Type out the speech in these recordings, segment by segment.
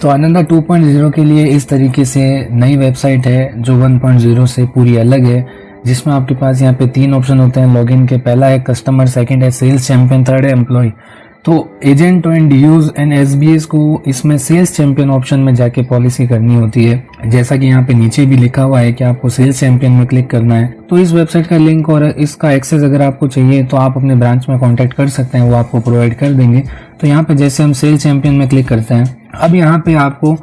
तो आनंदा 2.0 के लिए इस तरीके से नई वेबसाइट है जो 1.0 से पूरी अलग है, जिसमें आपके पास यहाँ पे 3 ऑप्शन होते हैं लॉगिन के। पहला है कस्टमर, सेकंड है सेल्स चैंपियन, थर्ड है एम्प्लॉय। तो agent and use and SBS को इसमें सेल्स चैंपियन ऑप्शन में जाके पॉलिसी करनी होती है। जैसा कि यहाँ पे नीचे भी लिखा हुआ है कि आपको सेल्स चैंपियन में क्लिक करना है। तो इस वेबसाइट का लिंक और इसका एक्सेस अगर आपको चाहिए तो आप अपने ब्रांच में कांटेक्ट कर सकते हैं, वो आपको प्रोवाइड कर देंगे। तो यहाँ पे जैसे हम सेल्स चैंपियन में क्लिक करते हैं, अब यहाँ पे आपको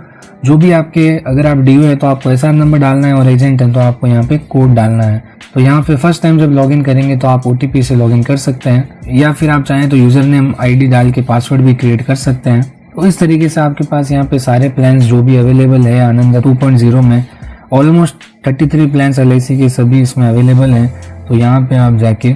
जो भी आपके, अगर आप डीओ है तो आपको एसआर नंबर डालना है और एजेंट है तो आपको यहाँ पे कोड डालना है। तो यहाँ पे फर्स्ट टाइम जब लॉगिन करेंगे तो आप ओटीपी से लॉगिन कर सकते हैं, या फिर आप चाहें तो यूजर नेम आईडी डाल के पासवर्ड भी क्रिएट कर सकते हैं। तो इस तरीके से आपके पास यहाँ पे सारे प्लान्स जो भी अवेलेबल है आनंदा 2.0 में, ऑलमोस्ट 33 प्लान्स एलआईसी के सभी इसमें अवेलेबल हैं। तो यहाँ पे आप जाके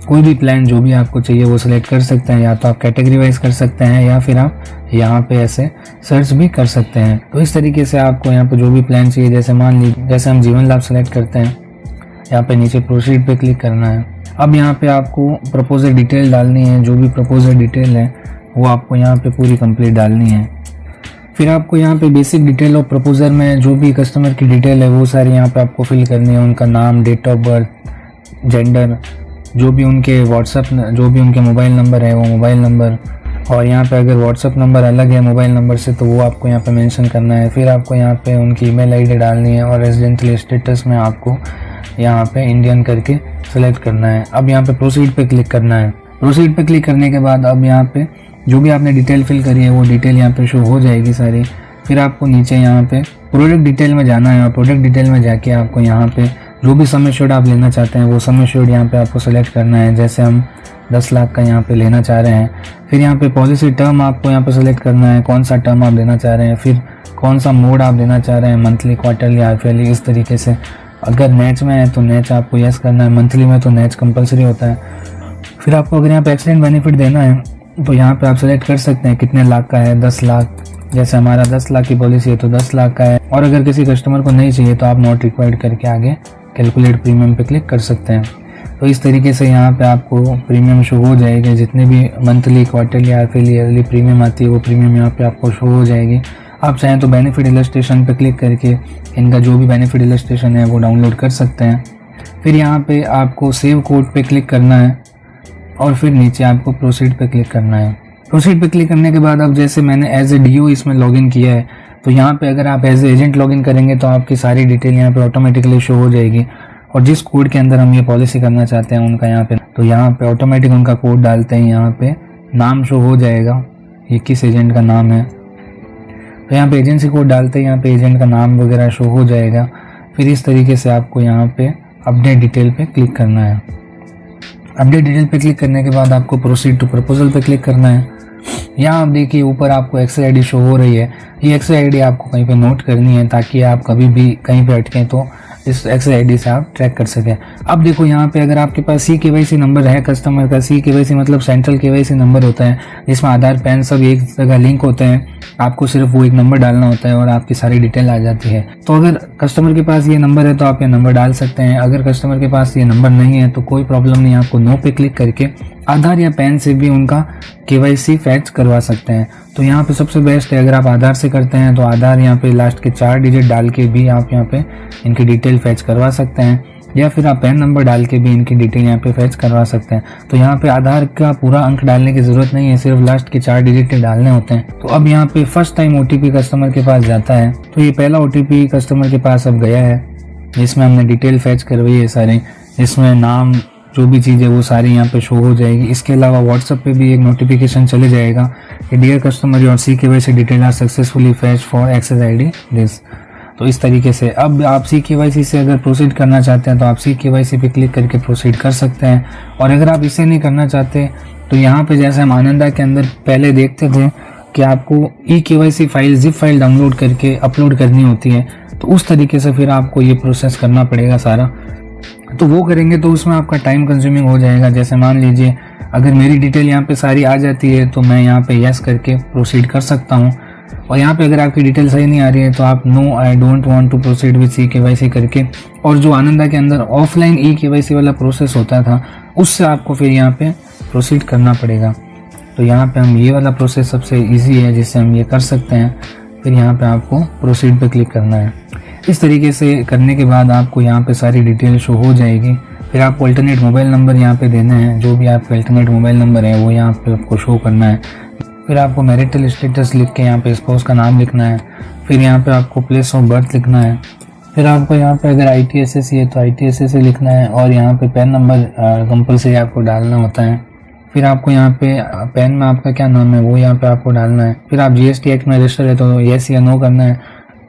कोई भी प्लान जो भी आपको चाहिए वो सिलेक्ट कर सकते हैं, या तो आप कैटेगरी वाइज कर सकते हैं या फिर आप यहाँ पे ऐसे सर्च भी कर सकते हैं। तो इस तरीके से आपको यहाँ पे जो भी प्लान चाहिए, जैसे मान लीजिए जैसे हम जीवन लाभ सेलेक्ट करते हैं, यहाँ पे नीचे प्रोसीड पे क्लिक करना है। अब यहाँ पे आपको प्रपोजल डिटेल डालनी है, जो भी प्रपोजल डिटेल है वो आपको यहाँ पे पूरी कंप्लीट डालनी है। फिर आपको यहाँ पे बेसिक डिटेल और प्रपोजल में जो भी कस्टमर की डिटेल है वो सारी यहाँ पे आपको फिल करनी है, उनका नाम, डेट ऑफ बर्थ, जेंडर, जो भी उनके व्हाट्सअप, जो भी उनके मोबाइल नंबर है वो मोबाइल नंबर, और यहाँ पे अगर व्हाट्सअप नंबर अलग है मोबाइल नंबर से तो वो आपको यहाँ पे मेंशन करना है। फिर आपको यहाँ पे उनकी ईमेल आईडी डालनी है और रेजिडेंशियल स्टेटस में आपको यहाँ पे इंडियन करके सेलेक्ट करना है। अब यहाँ पे प्रोसीड पे क्लिक करना है। प्रोसीड पे क्लिक करने के बाद अब यहाँ पे जो भी आपने डिटेल फिल करी है वो डिटेल यहाँ पे शो हो जाएगी सारी। फिर आपको नीचे यहाँ पे प्रोडक्ट डिटेल में जाना है और प्रोडक्ट डिटेल में जाके आपको यहाँ पे जो भी सम एश्योर्ड आप लेना चाहते हैं वो सम एश्योर्ड यहाँ पे आपको सेलेक्ट करना है। जैसे हम 10 लाख का यहाँ पे लेना चाह रहे हैं। फिर यहाँ पे पॉलिसी टर्म आपको यहाँ पे सेलेक्ट करना है, कौन सा टर्म आप लेना चाह रहे हैं, फिर कौन सा मोड आप लेना चाह रहे हैं, मंथली, क्वार्टरली, हाफ-ईयरली, इस तरीके से। अगर नेच में है तो नेच आपको यस करना है, मंथली में तो नेच कंपलसरी होता है। फिर आपको अगर यहाँ पे एक्सीडेंट बेनिफिट देना है तो यहाँ पे आप सेलेक्ट कर सकते हैं कितने लाख का है, 10 लाख, जैसे हमारा 10 लाख की पॉलिसी है तो 10 लाख का है। और अगर किसी कस्टमर को नहीं चाहिए तो आप नॉट रिक्वायर्ड करके आगे कैलकुलेट प्रीमियम पे क्लिक कर सकते हैं। तो इस तरीके से यहाँ पे आपको प्रीमियम शो हो जाएगी, जितने भी monthly, quarterly, half-yearly, yearly premium आती है वो प्रीमियम यहाँ पे आपको शो हो जाएगी। आप चाहें तो बेनिफिट इलस्ट्रेशन पे क्लिक करके इनका जो भी बेनिफिट इलस्ट्रेशन है वो डाउनलोड कर सकते हैं। फिर यहाँ पे आपको सेव कोड पे क्लिक करना है और फिर नीचे आपको प्रोसीड पे क्लिक करना है। प्रोसीड पे क्लिक करने के बाद अब जैसे मैंने एज ए डीओ इसमें लॉगिन किया है तो यहाँ पे अगर आप एज ए एजेंट लॉगिन करेंगे तो आपकी सारी डिटेल यहाँ पे ऑटोमेटिकली शो हो जाएगी, और जिस कोड के अंदर हम ये पॉलिसी करना चाहते हैं उनका यहाँ पे, तो यहाँ पे ऑटोमेटिक उनका कोड डालते हैं, यहाँ पे नाम शो हो जाएगा, ये किस एजेंट का नाम है। तो यहाँ पे एजेंसी कोड डालते हैं, यहाँ पे एजेंट का नाम वगैरह शो हो जाएगा। फिर इस तरीके से आपको यहाँ पे अपडेट डिटेल पे क्लिक करना है। अपडेट डिटेल पे क्लिक करने के बाद आपको प्रोसीड टू प्रपोजल पे क्लिक करना है। यहाँ आप देखिए ऊपर आपको एक्सेस आईडी शो हो रही है, ये एक्सेस आईडी आपको कहीं पे नोट करनी है ताकि आप कभी भी कहीं पे अटकें तो इस एक्सेस आईडी से आप ट्रैक कर सकें। अब देखो यहाँ पे अगर आपके पास सी केवाईसी नंबर है कस्टमर का, सी केवाईसी मतलब सेंट्रल केवाईसी नंबर होता है जिसमें आधार, पैन सब एक जगह लिंक होते हैं, आपको सिर्फ वो एक नंबर डालना होता है और आपकी सारी डिटेल आ जाती है। तो अगर कस्टमर के पास ये नंबर है तो आप ये नंबर डाल सकते हैं। अगर कस्टमर के पास ये नंबर नहीं है तो कोई प्रॉब्लम नहीं, आपको नो पे क्लिक करके आधार या पैन से भी उनका केवाईसी फैच करवा सकते हैं। तो यहाँ पे सबसे बेस्ट है अगर आप आधार से करते हैं तो आधार यहाँ पे लास्ट के 4 डिजिट डाल के भी आप यहाँ पे इनकी डिटेल फैच करवा सकते हैं, या फिर आप पैन नंबर डाल के भी इनकी डिटेल यहाँ पे फैच करवा सकते हैं। तो यहाँ पे आधार का पूरा अंक डालने की जरूरत नहीं है, सिर्फ लास्ट के 4 डिजिट डालने होते हैं। तो अब यहाँ पे फर्स्ट टाइम ओटीपी कस्टमर के पास जाता है, तो ये पहला ओटीपी कस्टमर के पास अब गया है, जिसमें हमने डिटेल फैच करवाई है सारी, इसमें नाम, जो भी चीज़ है वो सारी यहाँ पे शो हो जाएगी। इसके अलावा व्हाट्सएप पे भी एक नोटिफिकेशन चले जाएगा कि dear customer your C KYC detail are successfully fetch for access ID this. तो इस तरीके से अब आप सी केवाईसी से अगर प्रोसीड करना चाहते हैं तो आप सी केवाईसी पे क्लिक करके प्रोसीड कर सकते हैं। और अगर आप इसे नहीं करना चाहते तो यहाँ पे जैसे हम आनंदा के अंदर पहले देखते थे कि आपको e KYC file, zip file download करके अपलोड करनी होती है, तो उस तरीके से फिर आपको ये प्रोसेस करना पड़ेगा सारा। तो वो करेंगे तो उसमें आपका टाइम कंज्यूमिंग हो जाएगा। जैसे मान लीजिए अगर मेरी डिटेल यहाँ पे सारी आ जाती है तो मैं यहाँ पे यस करके प्रोसीड कर सकता हूँ, और यहाँ पे अगर आपकी डिटेल सही नहीं आ रही है तो आप no I don't want to proceed with C KYC करके, और जो आनंदा के अंदर ऑफलाइन ई केवाईसी वाला प्रोसेस होता था उससे आपको फिर यहाँ पे प्रोसीड करना पड़ेगा। तो यहाँ पे हम ये वाला प्रोसेस सबसे ईजी है जिससे हम ये कर सकते हैं। फिर यहाँ पे आपको प्रोसीड पे क्लिक करना है। इस तरीके से करने के बाद आपको यहाँ पे सारी डिटेल शो हो जाएगी। फिर आपको अल्टरनेट मोबाइल नंबर यहाँ पे देना है, जो भी आपका अल्टरनेट मोबाइल नंबर है वो यहाँ पे आपको शो करना है। फिर आपको मैरिटल स्टेटस लिख के यहाँ पे स्पाउस का नाम लिखना है। फिर यहाँ पे आपको प्लेस ऑफ बर्थ लिखना है। फिर आपको यहाँ पे अगर ITSS है तो ITSS लिखना है, और यहाँ पे पैन नंबर कंपलसरी आपको डालना होता है। फिर आपको यहाँ पे पैन में आपका क्या नाम है वो यहाँ पे आपको डालना है। फिर आप GST एक्ट में रजिस्टर है तो येस या नो करना है।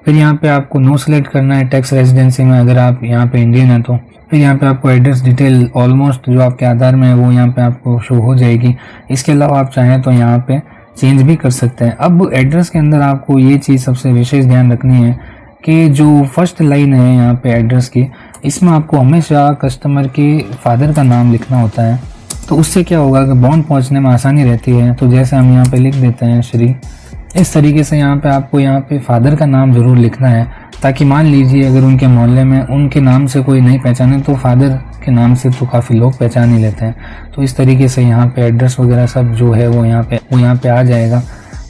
फिर यहाँ पे आपको नो सेलेक्ट करना है टैक्स रेजिडेंसी में, अगर आप यहाँ पे इंडियन है तो। फिर यहाँ पे आपको एड्रेस डिटेल ऑलमोस्ट जो आपके आधार में है वो यहाँ पे आपको शो हो जाएगी। इसके अलावा आप चाहें तो यहाँ पे चेंज भी कर सकते हैं। अब एड्रेस के अंदर आपको ये चीज़ सबसे विशेष ध्यान रखनी है कि जो फर्स्ट लाइन है यहाँ पे एड्रेस की, इसमें आपको हमेशा कस्टमर के फादर का नाम लिखना होता है। तो उससे क्या होगा कि बॉन्ड पहुँचने में आसानी रहती है। तो जैसे हम यहाँ पे लिख देते हैं श्री, इस तरीके से यहाँ पे आपको यहाँ पे फादर का नाम ज़रूर लिखना है, ताकि मान लीजिए अगर उनके मोहल्ले में उनके नाम से कोई नहीं पहचाने तो फादर के नाम से तो काफ़ी लोग पहचान ही लेते हैं। तो इस तरीके से यहाँ पे एड्रेस वगैरह सब जो है वो यहाँ पे आ जाएगा।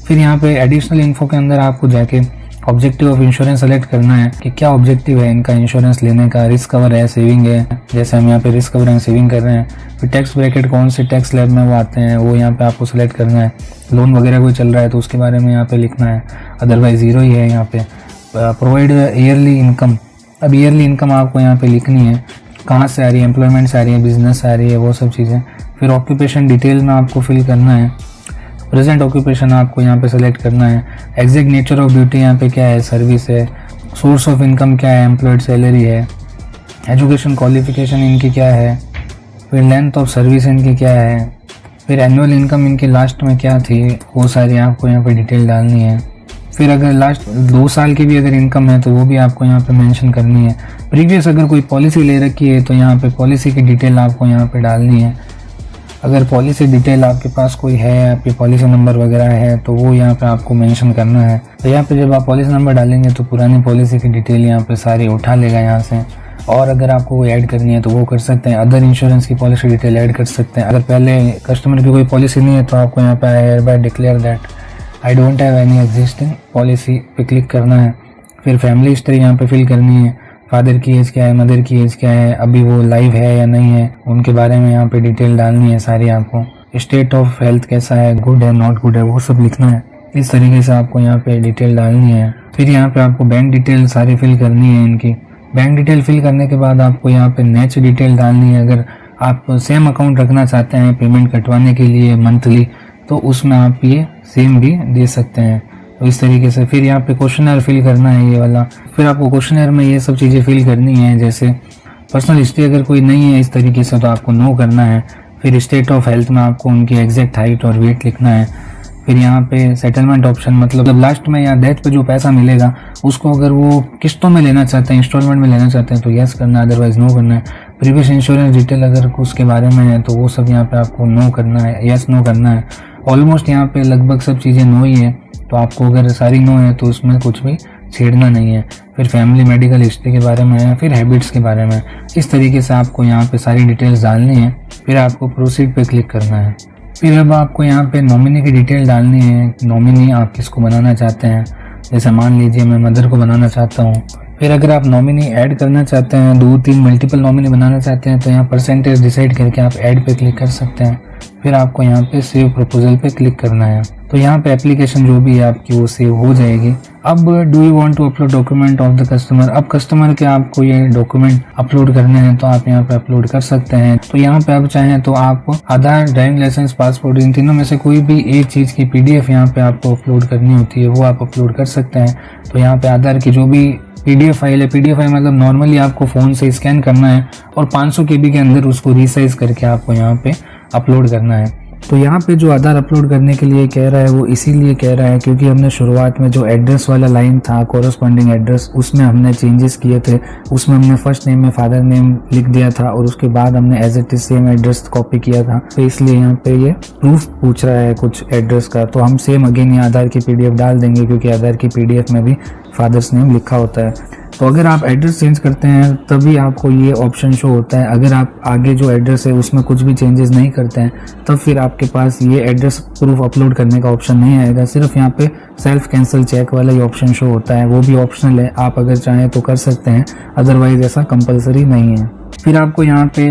फिर यहाँ पे एडिशनल इन्फो के अंदर आपको जाके ऑब्जेक्टिव ऑफ इंश्योरेंस सेलेक्ट करना है कि क्या ऑब्जेक्टिव है इनका इंश्योरेंस लेने का। रिस्क कवर है, सेविंग है, जैसे हम यहाँ पे रिस्क कवर एंड सेविंग कर रहे हैं। फिर टैक्स ब्रैकेट कौन से टैक्स स्लैब में वो आते हैं वो यहाँ पे आपको सेलेक्ट करना है। लोन वगैरह कोई चल रहा है तो उसके बारे में यहाँ पे लिखना है, अदरवाइज ज़ीरो ही है यहाँ पे। प्रोवाइड ईयरली इनकम, अब ईयरली इनकम आपको यहाँ पे लिखनी है, कहाँ से आ रही है, एम्प्लॉयमेंट से आ रही है, बिजनेस से आ रही है, वो सब चीज़ें। फिर ऑक्यूपेशन डिटेल में आपको फिल करना है, प्रेजेंट ऑक्यूपेशन आपको यहाँ पे सेलेक्ट करना है। एग्जैक्ट नेचर ऑफ ड्यूटी यहाँ पे क्या है, सर्विस है। सोर्स ऑफ इनकम क्या है, एम्प्लॉयड सैलरी है। एजुकेशन क्वालिफिकेशन इनकी क्या है। फिर लेंथ ऑफ सर्विस इनकी क्या है। फिर एनुअल इनकम इनकी लास्ट में क्या थी, वो सारी आपको यहाँ पे डिटेल डालनी है। फिर अगर लास्ट 2 साल की भी अगर इनकम है तो वो भी आपको यहाँ पे मेंशन करनी है। प्रीवियस अगर कोई पॉलिसी ले रखी है तो यहाँ पे पॉलिसी की डिटेल आपको यहाँ पे डालनी है। अगर पॉलिसी डिटेल आपके पास कोई है, आपकी पॉलिसी नंबर वगैरह है तो वो यहाँ पे आपको मेंशन करना है। तो यहाँ पे जब आप पॉलिसी नंबर डालेंगे तो पुरानी पॉलिसी की डिटेल यहाँ पे सारी उठा लेगा यहाँ से। और अगर आपको कोई ऐड करनी है तो वो कर सकते हैं। अदर इंश्योरेंस की पॉलिसी डिटेल ऐड कर सकते हैं। अगर पहले कस्टमर की कोई पॉलिसी नहीं है तो आपको यहाँ पे I hereby declare that I don't have any existing policy पे क्लिक करना है। फिर फैमिली हिस्ट्री यहाँ पे फिल करनी है, फादर की एज क्या है, मदर की एज क्या है, अभी वो लाइव है या नहीं है, उनके बारे में यहाँ पे डिटेल डालनी है सारी आपको। स्टेट ऑफ हेल्थ कैसा है, गुड है, नॉट गुड है, वो सब लिखना है। इस तरीके से आपको यहाँ पे डिटेल डालनी है। फिर यहाँ पे आपको बैंक डिटेल सारी फिल करनी है इनकी। बैंक डिटेल फिल करने के बाद आपको यहाँ पे नेच डिटेल डालनी है। अगर आप सेम अकाउंट रखना चाहते हैं पेमेंट कटवाने के लिए मंथली तो उसमें आप ये सेम भी दे सकते हैं। तो इस तरीके से फिर यहाँ पे क्वेश्चनर फिल करना है ये वाला। फिर आपको क्वेश्चनर में ये सब चीज़ें फिल करनी है, जैसे पर्सनल हिस्ट्री अगर कोई नहीं है इस तरीके से तो आपको नो करना है। फिर स्टेट ऑफ हेल्थ में आपको उनकी एग्जैक्ट हाइट और वेट लिखना है। फिर यहाँ पे सेटलमेंट ऑप्शन, मतलब लास्ट में या डेथ पे जो पैसा मिलेगा उसको अगर वो किस्तों में लेना चाहते हैं, इंस्टॉलमेंट में लेना चाहते हैं तो यस करना है, अदरवाइज नो करना है। प्रीवियस इंश्योरेंस डिटेल अगर उसके बारे में है तो वो सब यहाँ पे आपको नो करना है, यस नो करना है। ऑलमोस्ट यहाँ पे लगभग सब चीज़ें नो ही है, तो आपको अगर सारी नो है तो उसमें कुछ भी छेड़ना नहीं है। फिर फैमिली मेडिकल हिस्ट्री के बारे में है, फिर हैबिट्स के बारे में। इस तरीके से आपको यहाँ पे सारी डिटेल्स डालनी है। फिर आपको प्रोसीड पे क्लिक करना है। फिर अब आपको यहाँ पे नॉमिनी की डिटेल डालनी है। नॉमिनी आप किसको बनाना चाहते हैं, जैसे मान लीजिए मैं मदर को बनाना चाहता हूँ। फिर अगर आप नॉमिनी ऐड करना चाहते हैं, 2-3 मल्टीपल नॉमिनी बनाना चाहते हैं तो यहाँ परसेंटेज डिसाइड करके आप ऐड पे क्लिक कर सकते हैं। फिर आपको यहाँ पे सेव प्रपोजल पे क्लिक करना है। तो यहाँ पे एप्लीकेशन जो भी है आपकी वो सेव हो जाएगी। अब do you want to upload document of the customer, अब कस्टमर के आपको ये डॉक्यूमेंट अपलोड करने हैं तो आप यहाँ पे अपलोड कर सकते हैं। तो यहाँ पे आप चाहें तो आप आधार, ड्राइविंग लाइसेंस, पासपोर्ट, इन तीनों में से कोई भी एक चीज की PDF यहाँ पे आपको अपलोड करनी होती है, वो आप अपलोड कर सकते हैं। तो यहाँ पे आधार की जो भी PDF फाइल है, PDF फाइल मतलब नॉर्मली आपको फोन से स्कैन करना है और 500 KB के अंदर उसको रीसाइज करके आपको यहाँ पे अपलोड करना है। तो यहाँ पे जो आधार अपलोड करने के लिए कह रहा है वो इसीलिए कह रहा है क्योंकि हमने शुरुआत में जो एड्रेस वाला लाइन था, कोरस्पॉन्डिंग एड्रेस, उसमें हमने चेंजेस किए थे। उसमें हमने फर्स्ट नेम में फादर नेम लिख दिया था और उसके बाद हमने as it is same address copy किया था। तो इसलिए यहाँ पे ये प्रूफ पूछ रहा है कुछ एड्रेस का, तो हम सेम अगेन ये आधार की PDF डाल देंगे क्योंकि आधार की PDF में भी फादर्स नेम लिखा होता है। तो अगर आप एड्रेस चेंज करते हैं तभी आपको ये ऑप्शन शो होता है। अगर आप आगे जो एड्रेस है उसमें कुछ भी चेंजेस नहीं करते हैं तब फिर आपके पास ये एड्रेस प्रूफ अपलोड करने का ऑप्शन नहीं आएगा। सिर्फ यहाँ पे सेल्फ कैंसिल चेक वाला ही ऑप्शन शो होता है, वो भी ऑप्शनल है, आप अगर चाहें तो कर सकते हैं, अदरवाइज ऐसा कंपलसरी नहीं है। फिर आपको यहाँ पे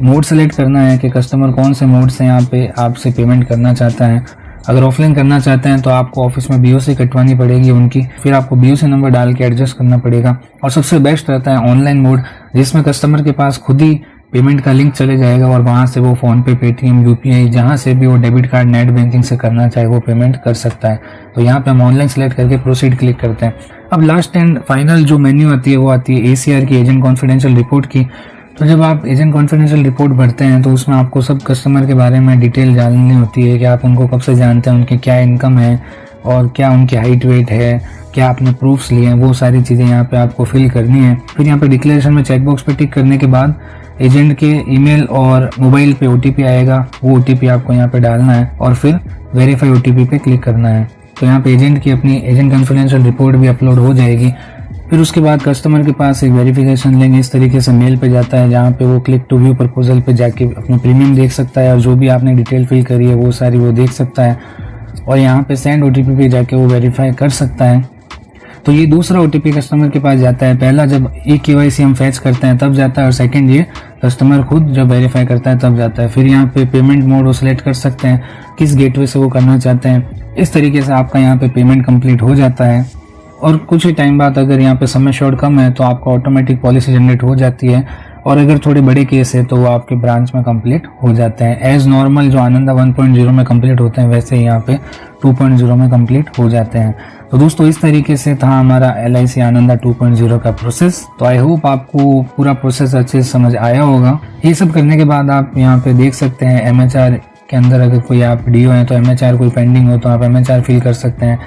मोड सेलेक्ट करना है कि कस्टमर कौन से मोड से यहाँ पे आपसे पेमेंट करना चाहता है। अगर ऑफलाइन करना चाहते हैं तो आपको ऑफिस में BOC कटवानी पड़ेगी उनकी, फिर आपको BOC नंबर डाल के एडजस्ट करना पड़ेगा। और सबसे बेस्ट रहता है ऑनलाइन मोड, जिसमें कस्टमर के पास खुद ही पेमेंट का लिंक चले जाएगा और वहां से वो फोन पे, पेटीएम, UPI जहां से भी वो डेबिट कार्ड, नेट बैंकिंग से करना चाहे वो पेमेंट कर सकता है। तो यहाँ पे हम ऑनलाइन सेलेक्ट करके प्रोसीड क्लिक करते हैं। अब लास्ट एंड फाइनल जो मेन्यू आती है वो आती है ACR की, एजेंट कॉन्फिडेंशियल रिपोर्ट की। तो जब आप एजेंट कॉन्फिडेंशियल रिपोर्ट भरते हैं तो उसमें आपको सब कस्टमर के बारे में डिटेल जाननी होती है कि आप उनको कब से जानते हैं, उनकी क्या इनकम है और क्या उनकी हाइट वेट है, क्या आपने प्रूफ्स लिए हैं, वो सारी चीज़ें यहाँ पे आपको फिल करनी है। फिर यहाँ पे डिक्लेरेशन में चेकबॉक्स पे टिक करने के बाद एजेंट के ईमेल और मोबाइल पे OTP आएगा, वो OTP आपको यहाँ पे डालना है और फिर वेरीफाई OTP पे क्लिक करना है। तो यहाँ पे एजेंट की अपनी एजेंट कॉन्फिडेंशियल रिपोर्ट भी अपलोड हो जाएगी। फिर उसके बाद कस्टमर के पास एक वेरिफिकेशन लिंक इस तरीके से मेल पे जाता है, जहाँ पे वो क्लिक टू व्यू प्रपोजल पे जाके अपना प्रीमियम देख सकता है और जो भी आपने डिटेल फिल करी है वो सारी वो देख सकता है और यहाँ पे सेंड OTP पे जाके वो वेरीफाई कर सकता है। तो ये दूसरा OTP कस्टमर के पास जाता है। पहला जब KYC हम फैच करते हैं तब जाता है और सेकंड ये कस्टमर खुद जब वेरीफाई करता है तब जाता है। फिर यहाँ पे पेमेंट मोड वो सिलेक्ट कर सकते हैं, किस गेटवे से वो करना चाहते हैं। इस तरीके से आपका यहाँ पे पेमेंट कंप्लीट हो जाता है और कुछ ही टाइम बाद अगर यहाँ पे समय शॉर्ट कम है तो आपका ऑटोमेटिक पॉलिसी जनरेट हो जाती है और अगर थोड़े बड़े केस है तो वो आपके ब्रांच में कंप्लीट हो जाते हैं। एज नॉर्मल जो आनंदा 1.0 में कंप्लीट होते हैं वैसे यहाँ पे 2.0 में कंप्लीट हो जाते हैं। तो दोस्तों इस तरीके से था हमारा LIC आनंदा 2.0 का प्रोसेस। तो आई होप आपको पूरा प्रोसेस अच्छे से समझ आया होगा। ये सब करने के बाद आप यहाँ पे देख सकते हैं MHR के अंदर अगर कोई आप DO है तो MHR कोई पेंडिंग हो तो आप MHR फिल कर सकते हैं।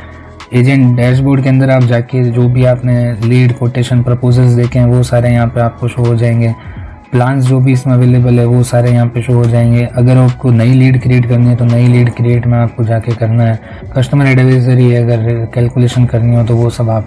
एजेंट डैशबोर्ड के अंदर आप जाके जो भी आपने लीड, कोटेशन, प्रपोजल्स देखे हैं वो सारे यहाँ पे आपको शो हो जाएंगे। प्लान्स जो भी इसमें अवेलेबल है वो सारे यहाँ पे शो हो जाएंगे। अगर आपको नई लीड क्रिएट करनी है तो नई लीड क्रिएट में आपको जाके करना है। कस्टमर एडवाइजरी है, अगर कैलकुलेशन करनी हो तो वो सब आप